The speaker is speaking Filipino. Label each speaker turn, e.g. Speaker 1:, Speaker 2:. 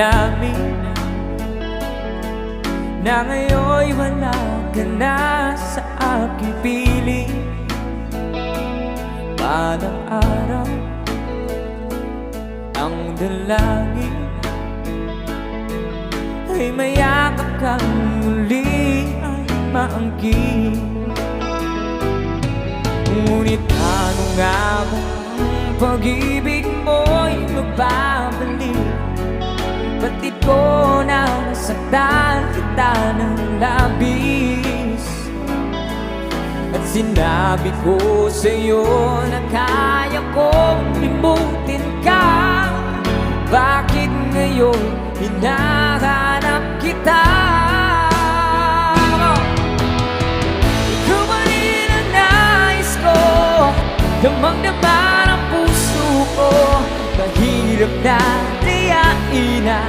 Speaker 1: namin na ngayon'y wala ka na sa aking piling. Balang araw ang dalangin ay mayakap kang muli ay maangkin. Ngunit ano nga ba ang pag-ibig mo'y magbabalik? Batid ko na nasaktan kita ng labis, at sinabi ko sa'yo na kaya kong limutin ka. Bakit ngayon hinahanap kita? Ikaw pa rin ang nais ko, damang-dama ng puso ko. Mahirap na tiyain na